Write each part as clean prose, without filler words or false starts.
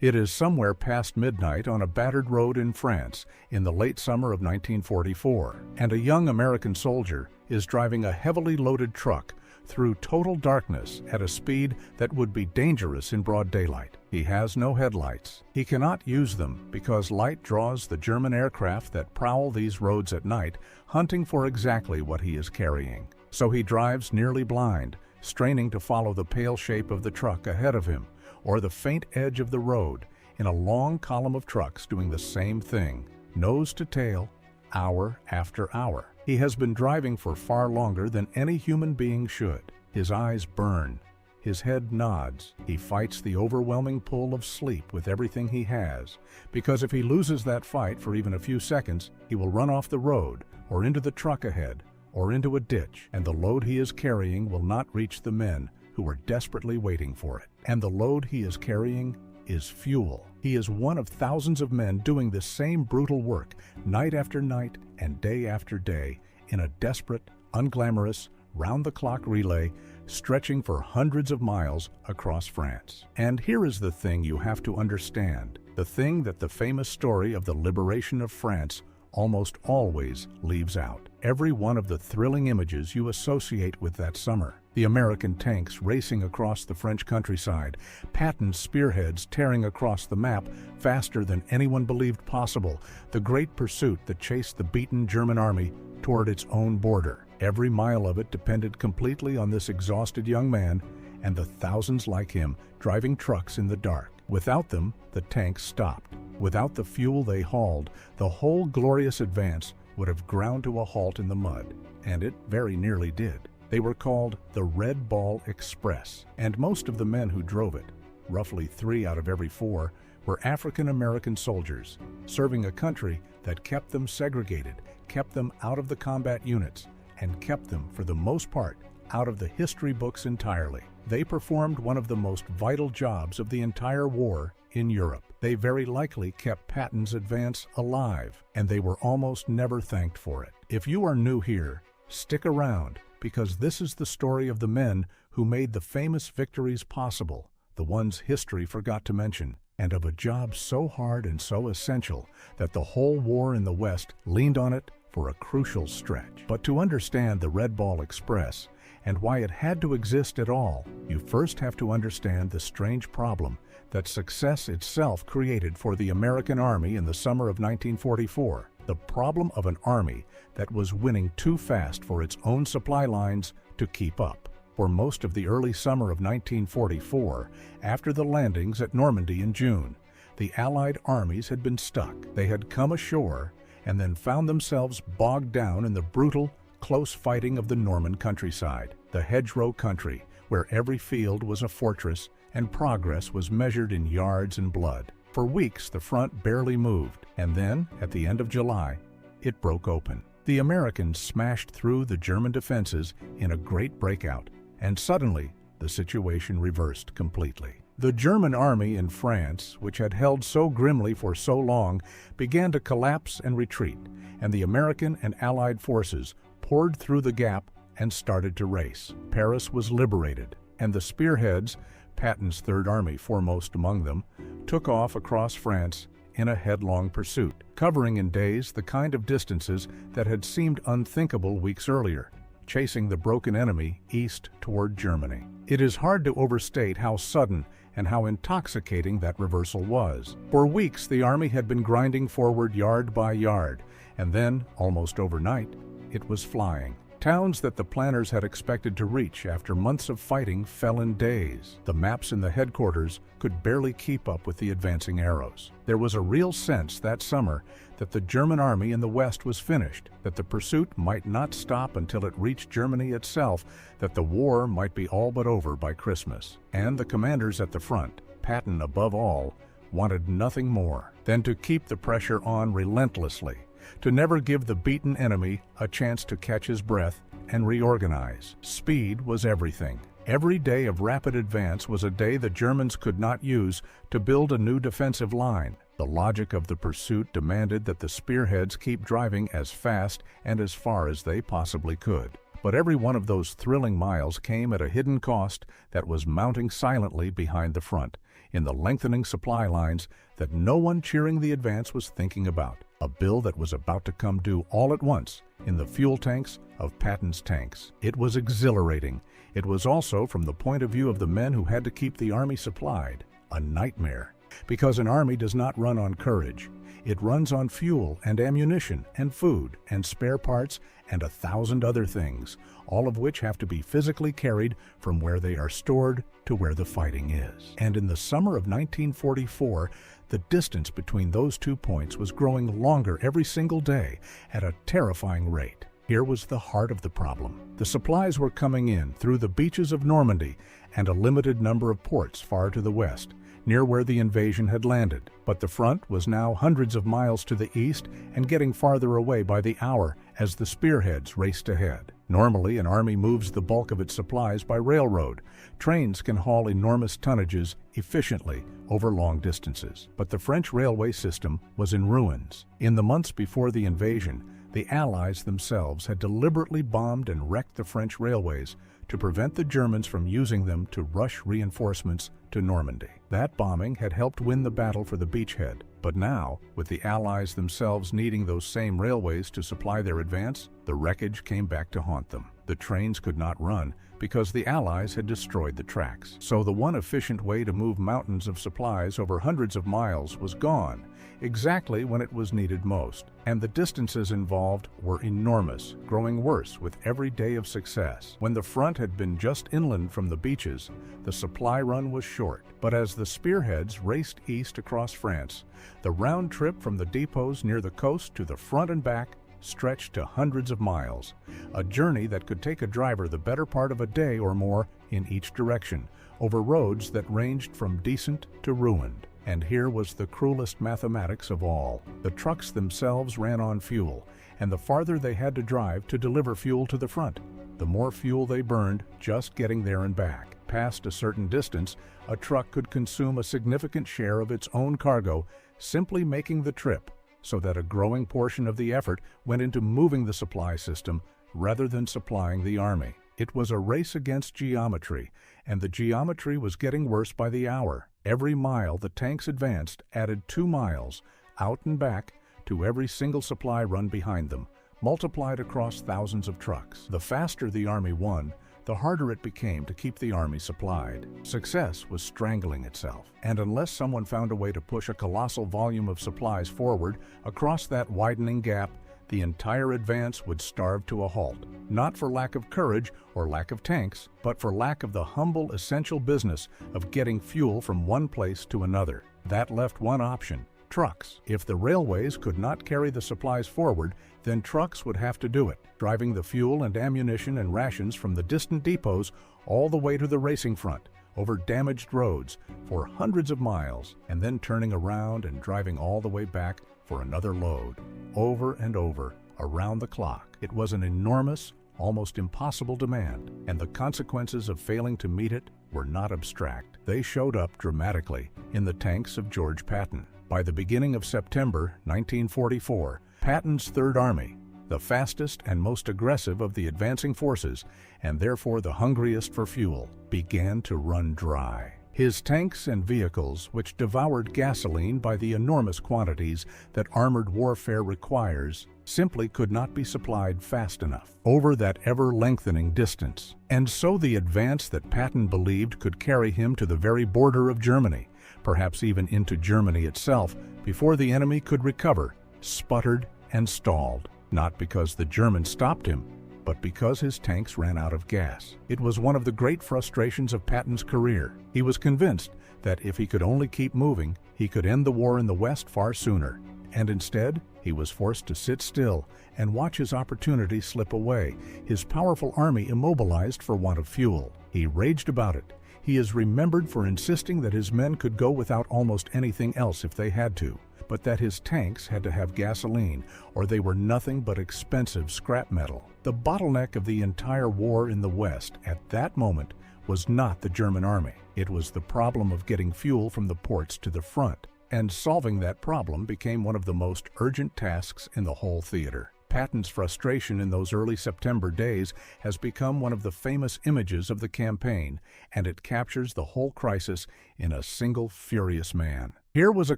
It is somewhere past midnight on a battered road in France in the late summer of 1944, and a young American soldier is driving a heavily loaded truck through total darkness at a speed that would be dangerous in broad daylight. He has no headlights. He cannot use them because light draws the German aircraft that prowl these roads at night, hunting for exactly what he is carrying. So he drives nearly blind, straining to follow the pale shape of the truck ahead of him, or the faint edge of the road, in a long column of trucks doing the same thing, nose to tail, hour after hour. He has been driving for far longer than any human being should. His eyes burn. His head nods. He fights the overwhelming pull of sleep with everything he has, because if he loses that fight for even a few seconds, he will run off the road, or into the truck ahead, or into a ditch, and the load he is carrying will not reach the men who are desperately waiting for it. And the load he is carrying is fuel. He is one of thousands of men doing the same brutal work, night after night and day after day, in a desperate, unglamorous, round-the-clock relay stretching for hundreds of miles across France. And here is the thing you have to understand, the thing that the famous story of the liberation of France almost always leaves out. Every one of the thrilling images you associate with that summer. The American tanks racing across the French countryside, Patton'S spearheads tearing across the map faster than anyone believed possible, the great pursuit that chased the beaten German army toward its own border. Every mile of it depended completely on this exhausted young man and the thousands like him driving trucks in the dark. Without them, the tanks stopped. Without the fuel they hauled, the whole glorious advance would have ground to a halt in the mud, and it very nearly did. They were called the Red Ball Express, and most of the men who drove it, roughly 3 out of every 4, were African-American soldiers, serving a country that kept them segregated, kept them out of the combat units, and kept them, for the most part, out of the history books entirely. They performed one of the most vital jobs of the entire war in Europe. They very likely kept Patton's advance alive, and they were almost never thanked for it. If you are new here, stick around, because this is the story of the men who made the famous victories possible, the ones history forgot to mention, and of a job so hard and so essential that the whole war in the West leaned on it for a crucial stretch. But to understand the Red Ball Express and why it had to exist at all, you first have to understand the strange problem that success itself created for the American Army in the summer of 1944, the problem of an army that was winning too fast for its own supply lines to keep up. For most of the early summer of 1944, after the landings at Normandy in June, the Allied armies had been stuck. They had come ashore and then found themselves bogged down in the brutal, close fighting of the Norman countryside, the hedgerow country, where every field was a fortress and progress was measured in yards and blood. For weeks, the front barely moved, and then, at the end of July, it broke open. The Americans smashed through the German defenses in a great breakout, and suddenly, the situation reversed completely. The German army in France, which had held so grimly for so long, began to collapse and retreat, and the American and Allied forces poured through the gap and started to race. Paris was liberated, and the spearheads, Patton's Third Army foremost among them, took off across France in a headlong pursuit, covering in days the kind of distances that had seemed unthinkable weeks earlier, chasing the broken enemy east toward Germany. It is hard to overstate how sudden and how intoxicating that reversal was. For weeks, the army had been grinding forward yard by yard, and then, almost overnight, it was flying. Towns that the planners had expected to reach after months of fighting fell in days. The maps in the headquarters could barely keep up with the advancing arrows. There was a real sense that summer that the German army in the West was finished, that the pursuit might not stop until it reached Germany itself, that the war might be all but over by Christmas. And the commanders at the front, Patton above all, wanted nothing more than to keep the pressure on relentlessly, to never give the beaten enemy a chance to catch his breath and reorganize. Speed was everything. Every day of rapid advance was a day the Germans could not use to build a new defensive line. The logic of the pursuit demanded that the spearheads keep driving as fast and as far as they possibly could. But every one of those thrilling miles came at a hidden cost that was mounting silently behind the front, in the lengthening supply lines that no one cheering the advance was thinking about. A bill that was about to come due all at once in the fuel tanks of Patton'S tanks. It was exhilarating. It was also, from the point of view of the men who had to keep the army supplied, a nightmare. Because an army does not run on courage. It runs on fuel and ammunition and food and spare parts and 1,000 other things, all of which have to be physically carried from where they are stored to where the fighting is. And in the summer of 1944, the distance between those 2 points was growing longer every single day at a terrifying rate. Here was the heart of the problem. The supplies were coming in through the beaches of Normandy and a limited number of ports far to the west, near where the invasion had landed. But the front was now hundreds of miles to the east and getting farther away by the hour as the spearheads raced ahead. Normally, an army moves the bulk of its supplies by railroad. Trains can haul enormous tonnages efficiently over long distances. But the French railway system was in ruins. In the months before the invasion, the Allies themselves had deliberately bombed and wrecked the French railways to prevent the Germans from using them to rush reinforcements to Normandy. That bombing had helped win the battle for the beachhead. But now, with the Allies themselves needing those same railways to supply their advance, the wreckage came back to haunt them. The trains could not run because the Allies had destroyed the tracks. So the one efficient way to move mountains of supplies over hundreds of miles was gone, exactly when it was needed most. And the distances involved were enormous, growing worse with every day of success. When the front had been just inland from the beaches, the supply run was short. But as the spearheads raced east across France, the round trip from the depots near the coast to the front and back stretched to hundreds of miles, a journey that could take a driver the better part of a day or more in each direction, over roads that ranged from decent to ruined. And here was the cruelest mathematics of all. The trucks themselves ran on fuel, and the farther they had to drive to deliver fuel to the front, the more fuel they burned just getting there and back. Past a certain distance, a truck could consume a significant share of its own cargo simply making the trip, so that a growing portion of the effort went into moving the supply system rather than supplying the army. It was a race against geometry, and the geometry was getting worse by the hour. Every mile the tanks advanced added 2 miles, out and back, to every single supply run behind them, multiplied across thousands of trucks. The faster the army won, the harder it became to keep the army supplied. Success was strangling itself, and unless someone found a way to push a colossal volume of supplies forward across that widening gap, the entire advance would starve to a halt, not for lack of courage or lack of tanks, but for lack of the humble, essential business of getting fuel from one place to another. That left one option: trucks. If the railways could not carry the supplies forward, then trucks would have to do it, driving the fuel and ammunition and rations from the distant depots all the way to the racing front, over damaged roads for hundreds of miles, and then turning around and driving all the way back for another load, over and over, around the clock. It was an enormous, almost impossible demand, and the consequences of failing to meet it were not abstract. They showed up dramatically in the tanks of George Patton. By the beginning of September 1944, Patton's Third Army, the fastest and most aggressive of the advancing forces, and therefore the hungriest for fuel, began to run dry. His tanks and vehicles, which devoured gasoline by the enormous quantities that armored warfare requires, simply could not be supplied fast enough over that ever-lengthening distance. And so the advance that Patton believed could carry him to the very border of Germany, perhaps even into Germany itself, before the enemy could recover, sputtered and stalled, not because the Germans stopped him, but because his tanks ran out of gas. It was one of the great frustrations of Patton's career. He was convinced that if he could only keep moving, he could end the war in the West far sooner. And instead, he was forced to sit still and watch his opportunity slip away, his powerful army immobilized for want of fuel. He raged about it. He is remembered for insisting that his men could go without almost anything else if they had to, but that his tanks had to have gasoline, or they were nothing but expensive scrap metal. The bottleneck of the entire war in the West at that moment was not the German army. It was the problem of getting fuel from the ports to the front, and solving that problem became one of the most urgent tasks in the whole theater. Patton's frustration in those early September days has become one of the famous images of the campaign, and it captures the whole crisis in a single furious man. Here was a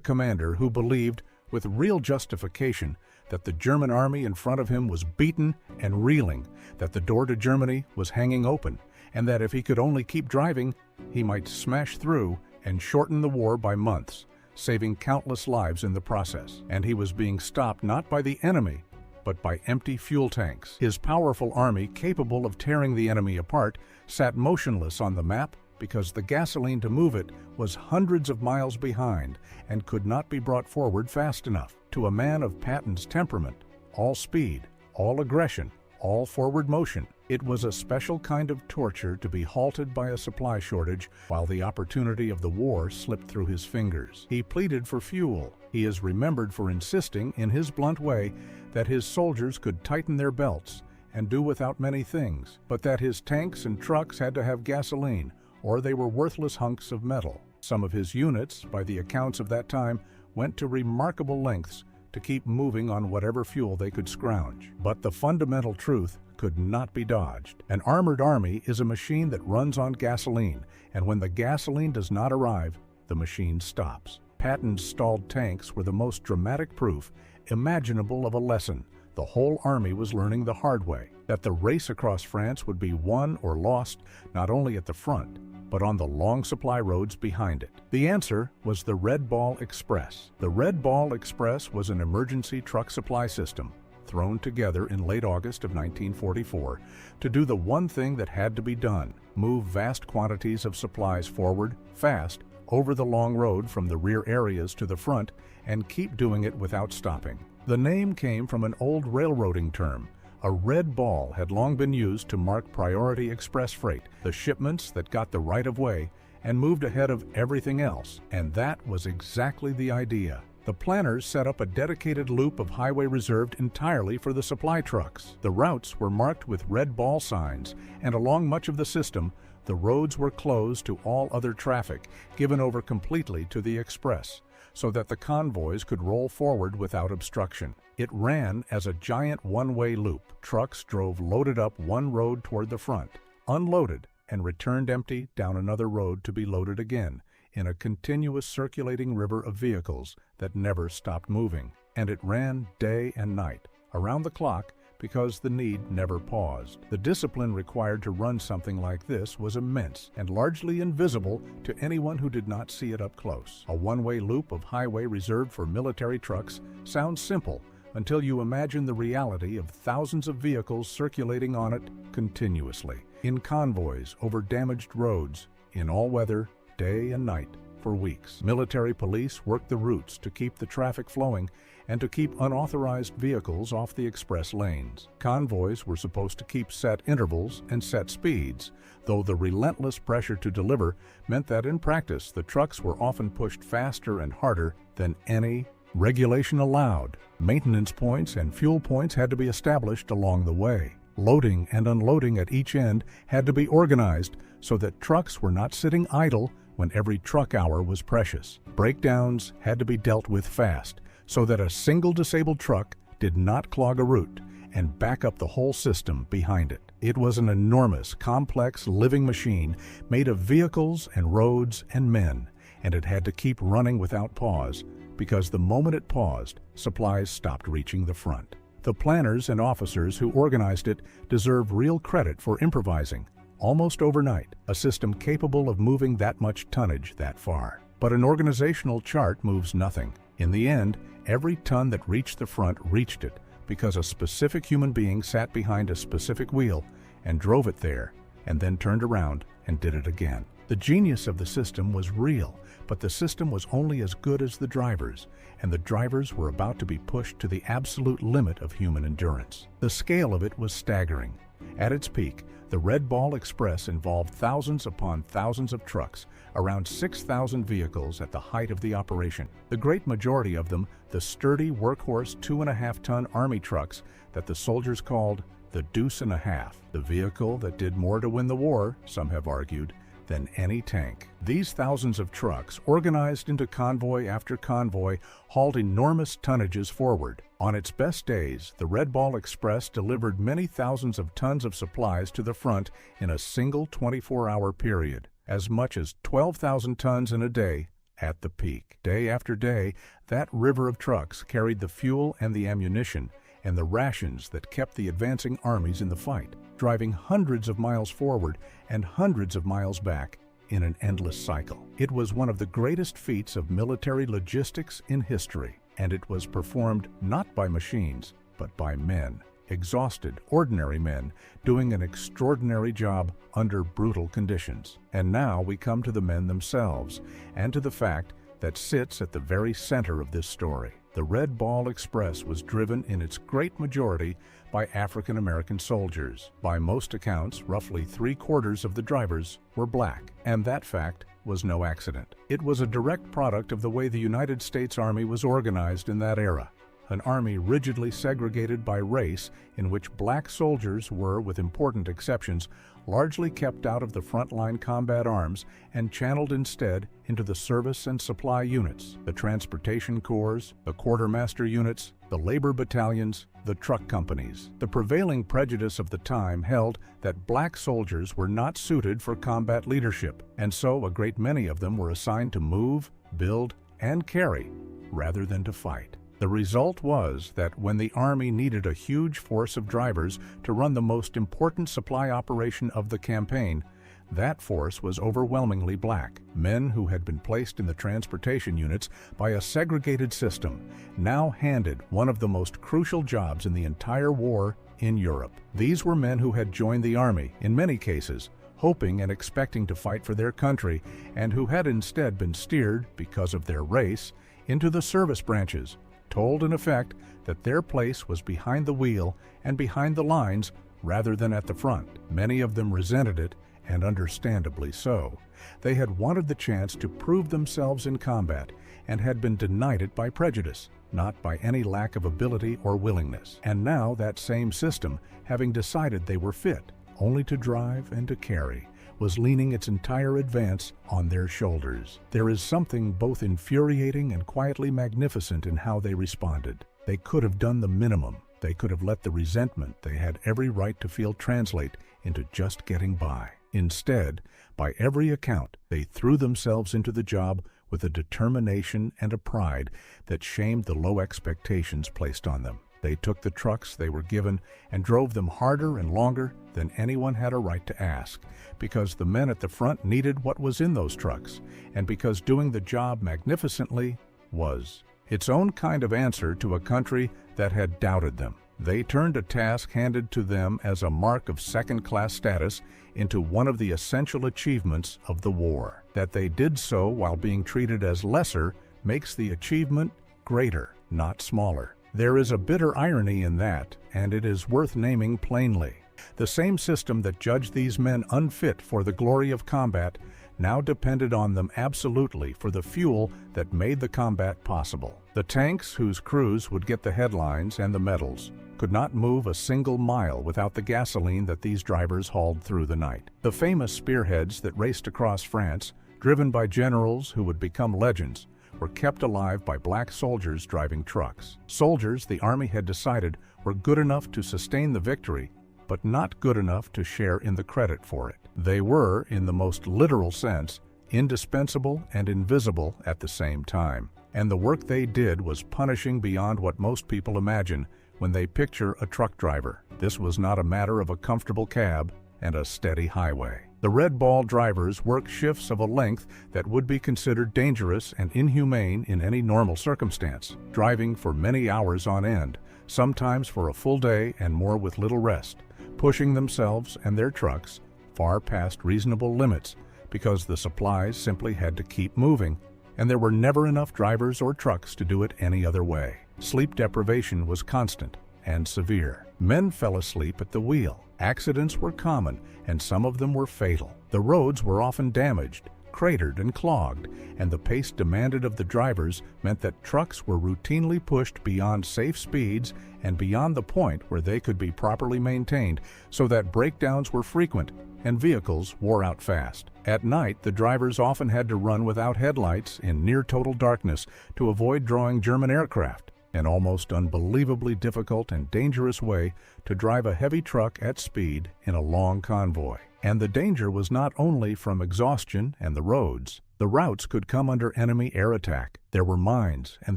commander who believed, with real justification, that the German army in front of him was beaten and reeling, that the door to Germany was hanging open, and that if he could only keep driving, he might smash through and shorten the war by months, saving countless lives in the process. And he was being stopped not by the enemy, but by empty fuel tanks. His powerful army, capable of tearing the enemy apart, sat motionless on the map because the gasoline to move it was hundreds of miles behind and could not be brought forward fast enough. To a man of Patton's temperament, all speed, all aggression, all forward motion, it was a special kind of torture to be halted by a supply shortage while the opportunity of the war slipped through his fingers. He pleaded for fuel. He is remembered for insisting, in his blunt way, that his soldiers could tighten their belts and do without many things, but that his tanks and trucks had to have gasoline, or they were worthless hunks of metal. Some of his units, by the accounts of that time, went to remarkable lengths to keep moving on whatever fuel they could scrounge. But the fundamental truth could not be dodged. An armored army is a machine that runs on gasoline, and when the gasoline does not arrive, the machine stops. Patton's stalled tanks were the most dramatic proof imaginable of a lesson the whole army was learning the hard way, that the race across France would be won or lost not only at the front, but on the long supply roads behind it. The answer was the Red Ball Express. The Red Ball Express was an emergency truck supply system thrown together in late August of 1944 to do the one thing that had to be done: move vast quantities of supplies forward, fast, over the long road from the rear areas to the front, and keep doing it without stopping. The name came from an old railroading term. A red ball had long been used to mark priority express freight, the shipments that got the right-of-way and moved ahead of everything else, and that was exactly the idea. The planners set up a dedicated loop of highway reserved entirely for the supply trucks. The routes were marked with red ball signs, and along much of the system, the roads were closed to all other traffic, given over completely to the express, so that the convoys could roll forward without obstruction. It ran as a giant one-way loop. Trucks drove loaded up one road toward the front, unloaded, and returned empty down another road to be loaded again, in a continuous circulating river of vehicles that never stopped moving. And it ran day and night, around the clock, because the need never paused. The discipline required to run something like this was immense and largely invisible to anyone who did not see it up close. A one-way loop of highway reserved for military trucks sounds simple until you imagine the reality of thousands of vehicles circulating on it continuously, in convoys over damaged roads, in all weather, day and night, for weeks. Military police worked the routes to keep the traffic flowing and to keep unauthorized vehicles off the express lanes. Convoys were supposed to keep set intervals and set speeds, though the relentless pressure to deliver meant that in practice the trucks were often pushed faster and harder than any regulation allowed. Maintenance points and fuel points had to be established along the way. Loading and unloading at each end had to be organized so that trucks were not sitting idle when every truck hour was precious. Breakdowns had to be dealt with fast, so that a single disabled truck did not clog a route and back up the whole system behind it. It was an enormous, complex, living machine made of vehicles and roads and men, and it had to keep running without pause, because the moment it paused, supplies stopped reaching the front. The planners and officers who organized it deserve real credit for improvising, almost overnight, a system capable of moving that much tonnage that far. But an organizational chart moves nothing. In the end, every ton that reached the front reached it because a specific human being sat behind a specific wheel and drove it there, and then turned around and did it again. The genius of the system was real, but the system was only as good as the drivers, and the drivers were about to be pushed to the absolute limit of human endurance. The scale of it was staggering. At its peak, the Red Ball Express involved thousands upon thousands of trucks, around 6,000 vehicles at the height of the operation. The great majority of them, the sturdy workhorse 2.5-ton Army trucks that the soldiers called the Deuce and a Half, the vehicle that did more to win the war, some have argued, than any tank. These thousands of trucks, organized into convoy after convoy, hauled enormous tonnages forward. On its best days, the Red Ball Express delivered many thousands of tons of supplies to the front in a single 24-hour period, as much as 12,000 tons in a day at the peak. Day after day, that river of trucks carried the fuel and the ammunition and the rations that kept the advancing armies in the fight, driving hundreds of miles forward and hundreds of miles back in an endless cycle. It was one of the greatest feats of military logistics in history, and it was performed not by machines, but by men, exhausted, ordinary men, doing an extraordinary job under brutal conditions. And now we come to the men themselves, and to the fact that sits at the very center of this story. The Red Ball Express was driven in its great majority by African American soldiers. By most accounts, roughly 3/4 of the drivers were black, and that fact was no accident. It was a direct product of the way the United States Army was organized in that era, an army rigidly segregated by race in which black soldiers were, with important exceptions, largely kept out of the frontline combat arms and channeled instead into the service and supply units, the transportation corps, the quartermaster units, the labor battalions, the truck companies. The prevailing prejudice of the time held that black soldiers were not suited for combat leadership, and so a great many of them were assigned to move, build, and carry rather than to fight. The result was that when the Army needed a huge force of drivers to run the most important supply operation of the campaign, that force was overwhelmingly black. Men who had been placed in the transportation units by a segregated system now handed one of the most crucial jobs in the entire war in Europe. These were men who had joined the Army, in many cases, hoping and expecting to fight for their country, and who had instead been steered, because of their race, into the service branches, told in effect that their place was behind the wheel and behind the lines rather than at the front. Many of them resented it, and understandably so. They had wanted the chance to prove themselves in combat and had been denied it by prejudice, not by any lack of ability or willingness. And now that same system, having decided they were fit only to drive and to carry, was leaning its entire advance on their shoulders. There is something both infuriating and quietly magnificent in how they responded. They could have done the minimum. They could have let the resentment they had every right to feel translate into just getting by. Instead, by every account, they threw themselves into the job with a determination and a pride that shamed the low expectations placed on them. They took the trucks they were given and drove them harder and longer than anyone had a right to ask, because the men at the front needed what was in those trucks, and because doing the job magnificently was its own kind of answer to a country that had doubted them. They turned a task handed to them as a mark of second-class status into one of the essential achievements of the war. That they did so while being treated as lesser makes the achievement greater, not smaller. There is a bitter irony in that, and it is worth naming plainly. The same system that judged these men unfit for the glory of combat now depended on them absolutely for the fuel that made the combat possible. The tanks whose crews would get the headlines and the medals could not move a single mile without the gasoline that these drivers hauled through the night. The famous spearheads that raced across France, driven by generals who would become legends, were kept alive by black soldiers driving trucks. Soldiers the Army had decided were good enough to sustain the victory, but not good enough to share in the credit for it. They were, in the most literal sense, indispensable and invisible at the same time. And the work they did was punishing beyond what most people imagine when they picture a truck driver. This was not a matter of a comfortable cab and a steady highway. The Red Ball drivers worked shifts of a length that would be considered dangerous and inhumane in any normal circumstance, driving for many hours on end, sometimes for a full day and more with little rest, pushing themselves and their trucks far past reasonable limits because the supplies simply had to keep moving, and there were never enough drivers or trucks to do it any other way. Sleep deprivation was constant and severe. Men fell asleep at the wheel. Accidents were common, and some of them were fatal. The roads were often damaged, cratered and clogged, and the pace demanded of the drivers meant that trucks were routinely pushed beyond safe speeds and beyond the point where they could be properly maintained, so that breakdowns were frequent and vehicles wore out fast. At night, the drivers often had to run without headlights in near-total darkness to avoid drawing German aircraft, an almost unbelievably difficult and dangerous way to drive a heavy truck at speed in a long convoy. And the danger was not only from exhaustion and the roads. The routes could come under enemy air attack. There were mines and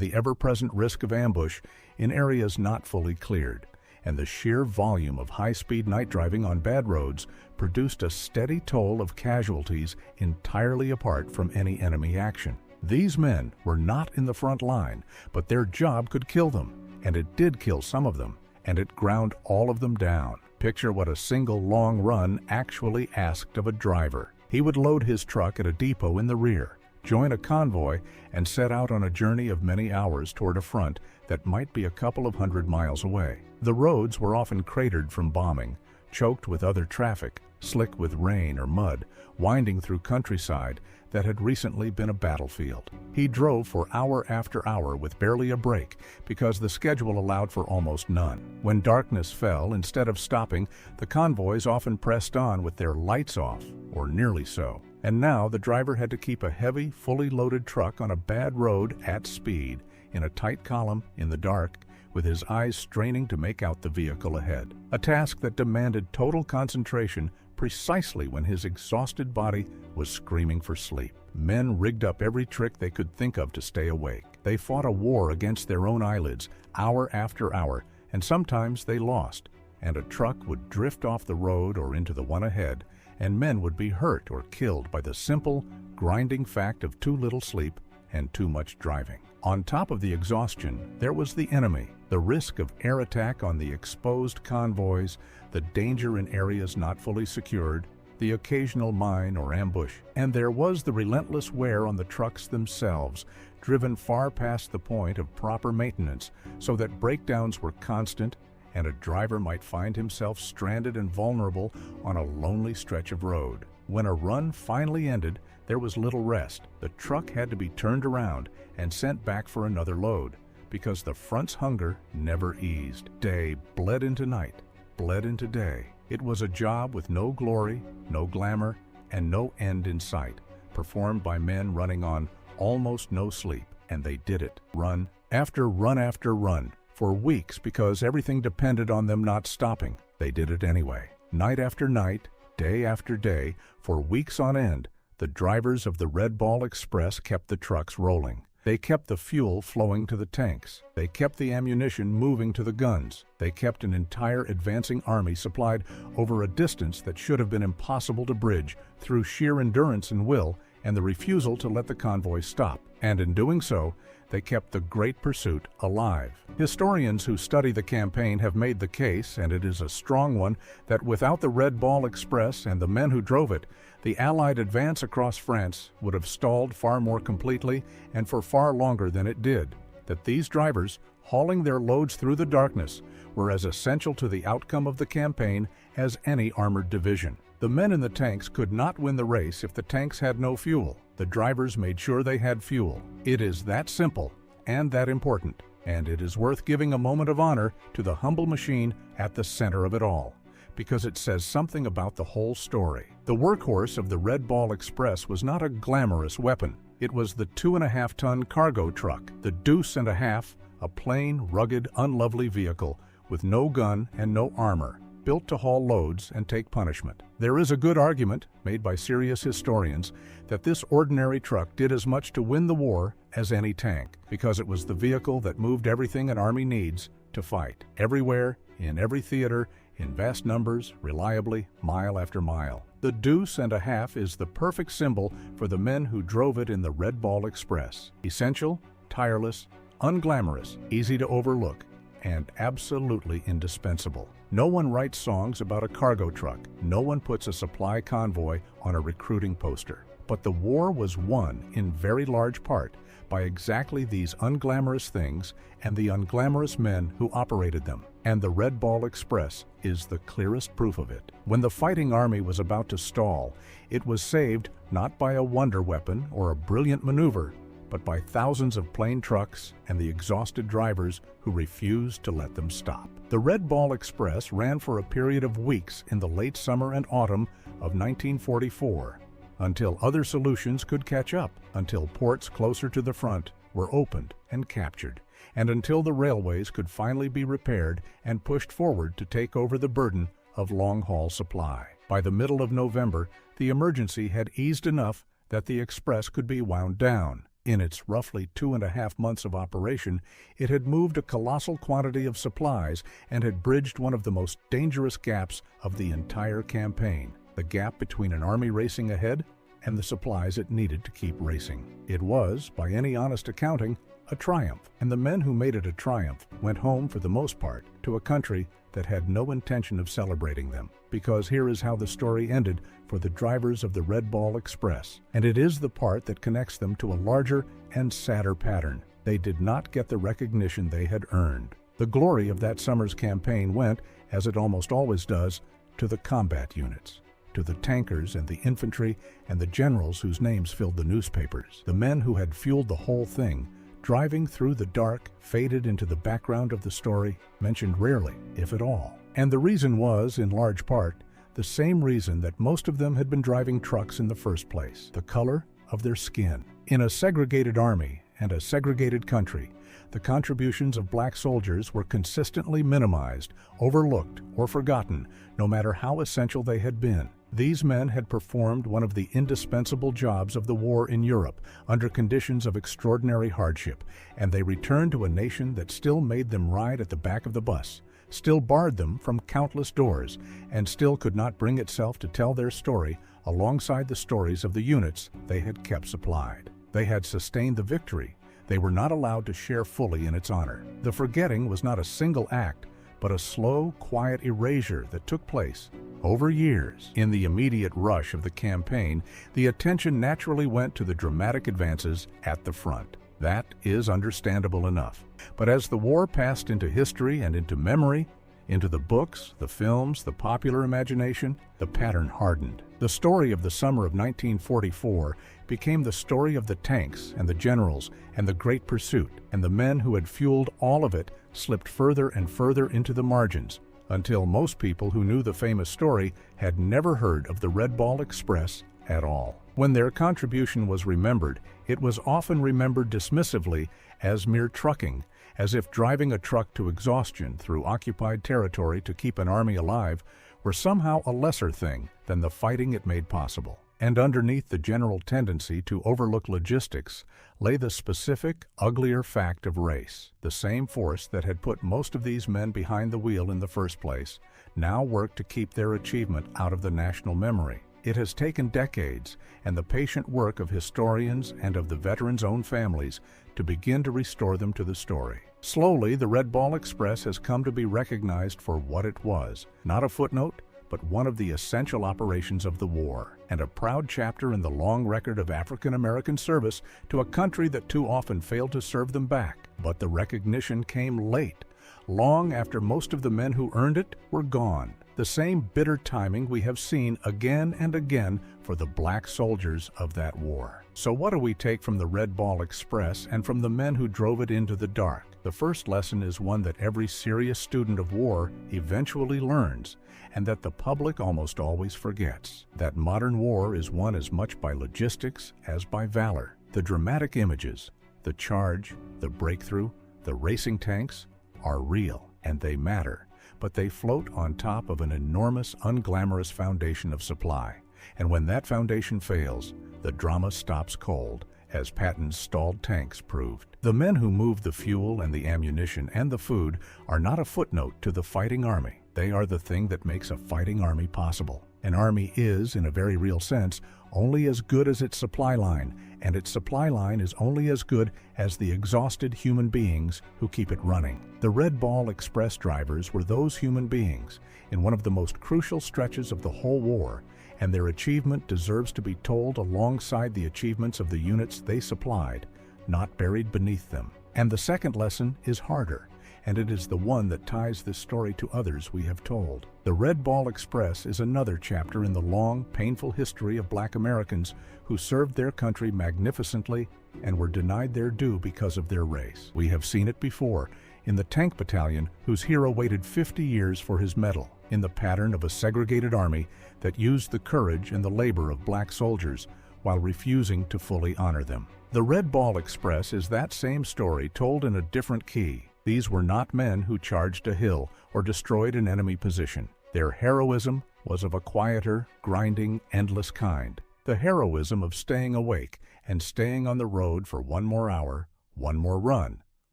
the ever-present risk of ambush in areas not fully cleared. And the sheer volume of high-speed night driving on bad roads produced a steady toll of casualties entirely apart from any enemy action. These men were not in the front line, but their job could kill them, and it did kill some of them, and it ground all of them down. Picture what a single long run actually asked of a driver. He would load his truck at a depot in the rear, join a convoy, and set out on a journey of many hours toward a front that might be a couple of 100 miles away. The roads were often cratered from bombing, choked with other traffic, slick with rain or mud, winding through countryside that had recently been a battlefield. He drove for hour after hour with barely a break because the schedule allowed for almost none. When darkness fell, instead of stopping, the convoys often pressed on with their lights off, or nearly so. And now the driver had to keep a heavy, fully loaded truck on a bad road at speed, in a tight column, in the dark, with his eyes straining to make out the vehicle ahead. A task that demanded total concentration precisely when his exhausted body was screaming for sleep. Men rigged up every trick they could think of to stay awake. They fought a war against their own eyelids, hour after hour, and sometimes they lost, and a truck would drift off the road or into the one ahead, and men would be hurt or killed by the simple, grinding fact of too little sleep and too much driving. On top of the exhaustion, there was the enemy, the risk of air attack on the exposed convoys, the danger in areas not fully secured, the occasional mine or ambush, and there was the relentless wear on the trucks themselves, driven far past the point of proper maintenance, so that breakdowns were constant and a driver might find himself stranded and vulnerable on a lonely stretch of road. When a run finally ended, there was little rest. The truck had to be turned around and sent back for another load, because the front's hunger never eased. Day bled into night, bled into day. It was a job with no glory, no glamour, and no end in sight, performed by men running on almost no sleep, and they did it, run after run after run, for weeks, because everything depended on them not stopping. They did it anyway. Night after night, day after day, for weeks on end, the drivers of the Red Ball Express kept the trucks rolling. They kept the fuel flowing to the tanks. They kept the ammunition moving to the guns. They kept an entire advancing army supplied over a distance that should have been impossible to bridge through sheer endurance and will and the refusal to let the convoy stop. And in doing so, they kept the great pursuit alive. Historians who study the campaign have made the case, and it is a strong one, that without the Red Ball Express and the men who drove it, the Allied advance across France would have stalled far more completely and for far longer than it did. That these drivers, hauling their loads through the darkness, were as essential to the outcome of the campaign as any armored division. The men in the tanks could not win the race if the tanks had no fuel. The drivers made sure they had fuel. It is that simple and that important, and it is worth giving a moment of honor to the humble machine at the center of it all, because it says something about the whole story. The workhorse of the Red Ball Express was not a glamorous weapon. It was the 2.5-ton cargo truck, the Deuce and a Half, a plain, rugged, unlovely vehicle with no gun and no armor, built to haul loads and take punishment. There is a good argument, made by serious historians, that this ordinary truck did as much to win the war as any tank, because it was the vehicle that moved everything an army needs to fight, everywhere, in every theater, in vast numbers, reliably, mile after mile. The Deuce and a Half is the perfect symbol for the men who drove it in the Red Ball Express. Essential, tireless, unglamorous, easy to overlook, and absolutely indispensable. No one writes songs about a cargo truck. No one puts a supply convoy on a recruiting poster. But the war was won in very large part by exactly these unglamorous things and the unglamorous men who operated them. And the Red Ball Express is the clearest proof of it. When the fighting army was about to stall, it was saved not by a wonder weapon or a brilliant maneuver, but by thousands of plain trucks and the exhausted drivers who refused to let them stop. The Red Ball Express ran for a period of weeks in the late summer and autumn of 1944, until other solutions could catch up, until ports closer to the front were opened and captured, and until the railways could finally be repaired and pushed forward to take over the burden of long-haul supply. By the middle of November, the emergency had eased enough that the express could be wound down. In its roughly 2.5 months of operation, it had moved a colossal quantity of supplies and had bridged one of the most dangerous gaps of the entire campaign, the gap between an army racing ahead and the supplies it needed to keep racing. It was, by any honest accounting, a triumph, and the men who made it a triumph went home for the most part to a country that had no intention of celebrating them. Because here is how the story ended for the drivers of the Red Ball Express, and it is the part that connects them to a larger and sadder pattern. They did not get the recognition they had earned. The glory of that summer's campaign went, as it almost always does, to the combat units, to the tankers and the infantry and the generals whose names filled the newspapers. The men who had fueled the whole thing, driving through the dark, faded into the background of the story, mentioned rarely, if at all. And the reason was, in large part, the same reason that most of them had been driving trucks in the first place: the color of their skin. In a segregated army and a segregated country, the contributions of black soldiers were consistently minimized, overlooked, or forgotten, no matter how essential they had been. These men had performed one of the indispensable jobs of the war in Europe under conditions of extraordinary hardship, and they returned to a nation that still made them ride at the back of the bus, still barred them from countless doors, and still could not bring itself to tell their story alongside the stories of the units they had kept supplied. They had sustained the victory. They were not allowed to share fully in its honor. The forgetting was not a single act, but a slow, quiet erasure that took place over years. In the immediate rush of the campaign, the attention naturally went to the dramatic advances at the front. That is understandable enough. But as the war passed into history and into memory, into the books, the films, the popular imagination, the pattern hardened. The story of the summer of 1944 became the story of the tanks and the generals and the great pursuit, and the men who had fueled all of it slipped further and further into the margins, until most people who knew the famous story had never heard of the Red Ball Express at all. When their contribution was remembered, it was often remembered dismissively as mere trucking, as if driving a truck to exhaustion through occupied territory to keep an army alive were somehow a lesser thing than the fighting it made possible. And underneath the general tendency to overlook logistics lay the specific, uglier fact of race. The same force that had put most of these men behind the wheel in the first place now worked to keep their achievement out of the national memory. It has taken decades and the patient work of historians and of the veterans' own families to begin to restore them to the story. Slowly, the Red Ball Express has come to be recognized for what it was, not a footnote, but one of the essential operations of the war, and a proud chapter in the long record of African-American service to a country that too often failed to serve them back. But the recognition came late, long after most of the men who earned it were gone. The same bitter timing we have seen again and again for the black soldiers of that war. So what do we take from the Red Ball Express and from the men who drove it into the dark? The first lesson is one that every serious student of war eventually learns, and that the public almost always forgets: that modern war is won as much by logistics as by valor. The dramatic images, the charge, the breakthrough, the racing tanks are real, and they matter, but they float on top of an enormous, unglamorous foundation of supply. And when that foundation fails, the drama stops cold, as Patton'S stalled tanks proved. The men who moved the fuel and the ammunition and the food are not a footnote to the fighting army. They are the thing that makes a fighting army possible. An army is, in a very real sense, only as good as its supply line, and its supply line is only as good as the exhausted human beings who keep it running. The Red Ball Express drivers were those human beings in one of the most crucial stretches of the whole war, and their achievement deserves to be told alongside the achievements of the units they supplied, not buried beneath them. And the second lesson is harder, and it is the one that ties this story to others we have told. The Red Ball Express is another chapter in the long, painful history of Black Americans who served their country magnificently and were denied their due because of their race. We have seen it before in the tank battalion whose hero waited 50 years for his medal, in the pattern of a segregated army that used the courage and the labor of black soldiers while refusing to fully honor them. The Red Ball Express is that same story told in a different key. These were not men who charged a hill or destroyed an enemy position. Their heroism was of a quieter, grinding, endless kind. The heroism of staying awake and staying on the road for one more hour, one more run,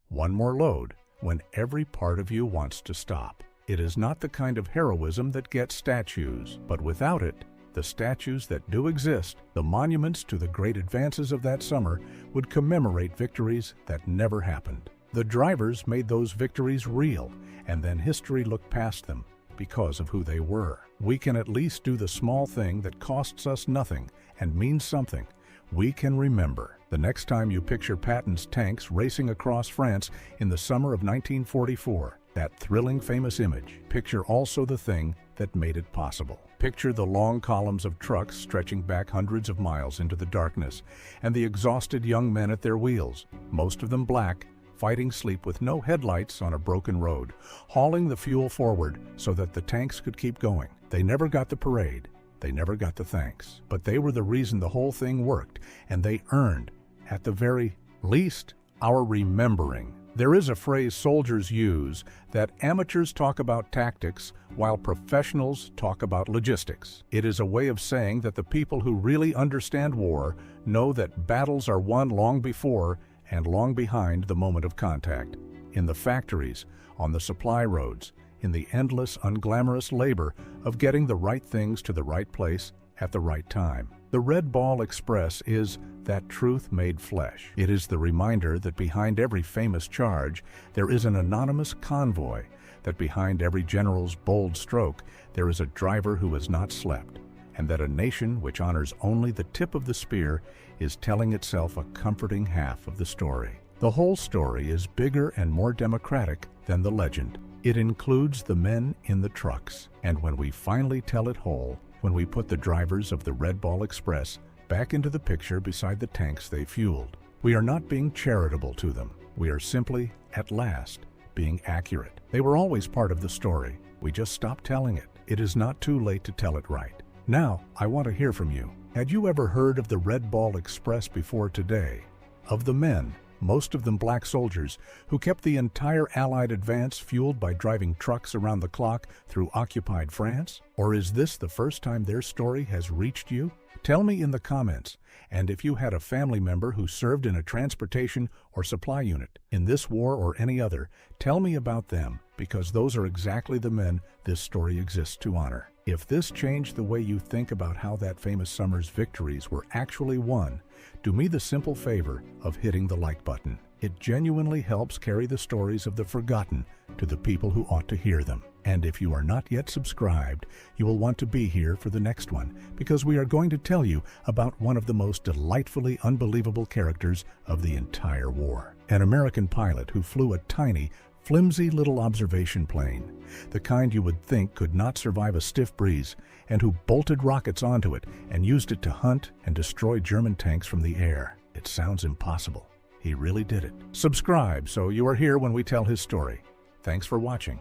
one more load, when every part of you wants to stop. It is not the kind of heroism that gets statues, but without it, the statues that do exist, the monuments to the great advances of that summer, would commemorate victories that never happened. The drivers made those victories real, and then history looked past them because of who they were. We can at least do the small thing that costs us nothing and means something. We can remember. The next time you picture Patton'S tanks racing across France in the summer of 1944, that thrilling famous image, picture also the thing that made it possible. Picture the long columns of trucks stretching back hundreds of miles into the darkness, and the exhausted young men at their wheels, most of them black, fighting sleep with no headlights on a broken road, hauling the fuel forward so that the tanks could keep going. They never got the parade. They never got the thanks. But they were the reason the whole thing worked, and they earned, at the very least, our remembering. There is a phrase soldiers use that amateurs talk about tactics while professionals talk about logistics. It is a way of saying that the people who really understand war know that battles are won long before and long behind the moment of contact. In the factories, on the supply roads, in the endless, unglamorous labor of getting the right things to the right place at the right time. The Red Ball Express is that truth made flesh. It is the reminder that behind every famous charge, there is an anonymous convoy, that behind every general's bold stroke, there is a driver who has not slept, and that a nation which honors only the tip of the spear is telling itself a comforting half of the story. The whole story is bigger and more democratic than the legend. It includes the men in the trucks, and when we finally tell it whole, when we put the drivers of the Red Ball Express back into the picture beside the tanks they fueled, we are not being charitable to them. We are simply, at last, being accurate. They were always part of the story. We just stopped telling it. It is not too late to tell it right. Now, I want to hear from you. Had you ever heard of the Red Ball Express before today? Of the men, most of them black soldiers, who kept the entire Allied advance fueled by driving trucks around the clock through occupied France? Or is this the first time their story has reached you? Tell me in the comments, and if you had a family member who served in a transportation or supply unit in this war or any other, tell me about them, because those are exactly the men this story exists to honor. If this changed the way you think about how that famous summer's victories were actually won, do me the simple favor of hitting the like button. It genuinely helps carry the stories of the forgotten to the people who ought to hear them. And if you are not yet subscribed, you will want to be here for the next one, because we are going to tell you about one of the most delightfully unbelievable characters of the entire war. An American pilot who flew a tiny, flimsy little observation plane, the kind you would think could not survive a stiff breeze, and who bolted rockets onto it and used it to hunt and destroy German tanks from the air. It sounds impossible. He really did it. Subscribe so you are here when we tell his story. Thanks for watching.